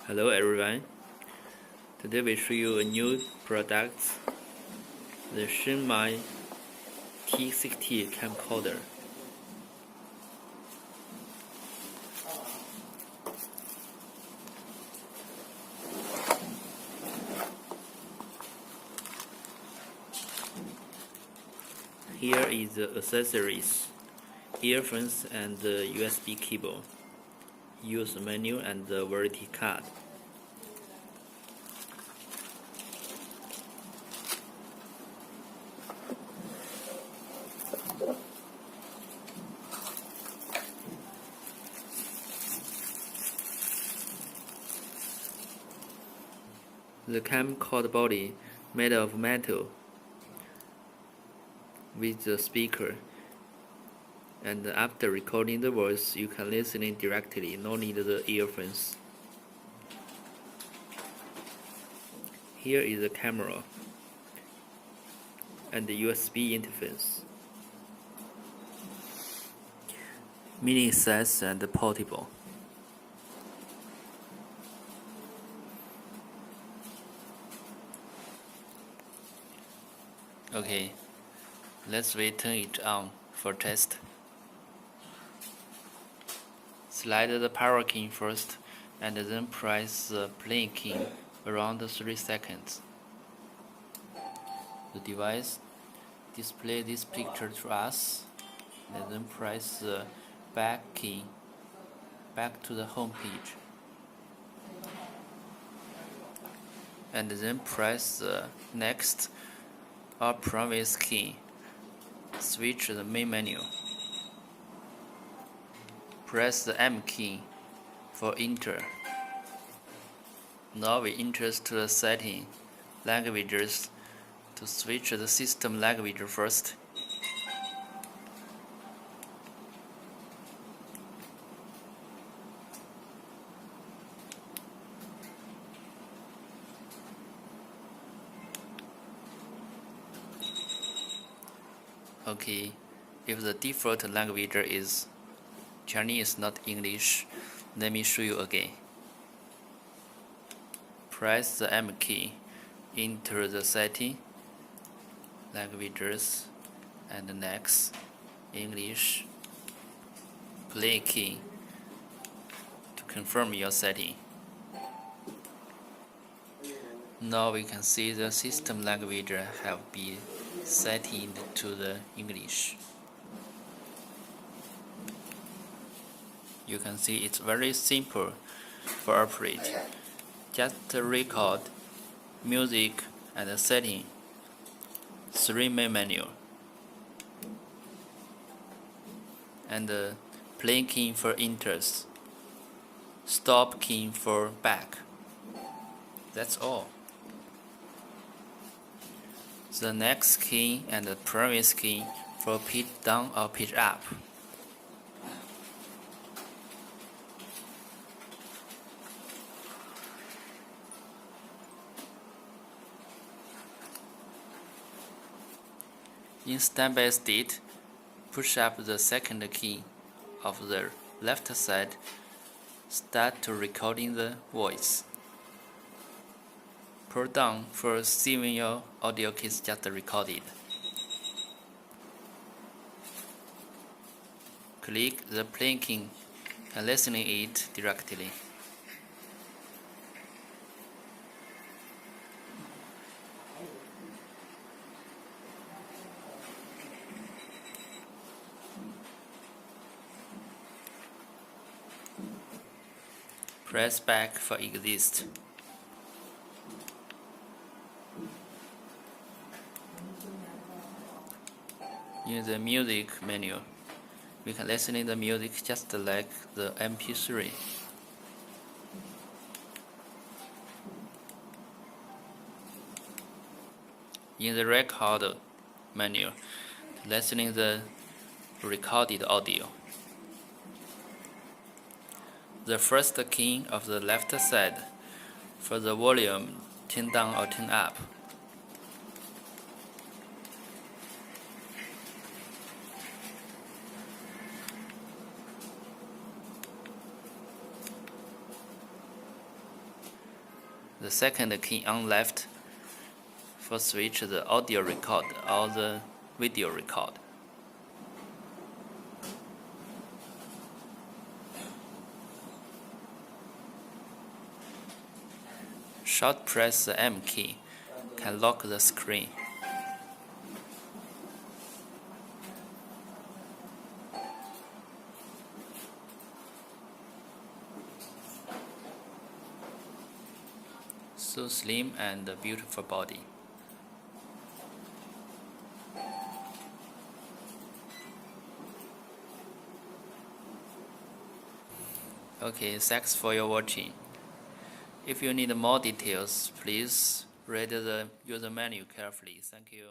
Hello everyone. Today we show you a new product, the Shmci T60 Camcorder. Here is the accessories, earphones and the USB cable, use menu and the warranty card. The camcorder body made of metal with the speaker, and after recording the voice you can listen it directly, no need the earphones. Here is the camera and the USB interface, mini size and portable. Okay, let's turn it on for test. Slide the power key first and then press the play key around 3 seconds. The device displays this picture to us, and then press the back key back to the home page, and then press the next or previous key. Switch the main menu. Press the M key for enter. Now we enter to the setting languages. To switch the system language first. Okay, if the default language is Chinese, not English, let me show you again. Press the M key, enter the setting, languages, and next, English, play key to confirm your setting. Now we can see the system language have been set to the English. You can see it's very simple for operate. Just record, music, and setting. 3 main menu. And play key for enters. Stop key for back. That's all. The next key and the previous key for pitch down or pitch up. In step-by-step, push up the second key of the left side, start to recording the voice. Pull down for saving your audio keys just recorded. Click the play key and listen it directly. Press back for exit. In the music menu, we can listen to the music just like the MP3. In the record menu, listening the recorded audio. The first key of the left side for the volume, turn down or turn up. The second key on left for switch the audio record or the video record. Short press the M key can lock the screen. So slim and beautiful body. Okay, thanks for your watching. If you need more details, please read the user manual carefully. Thank you.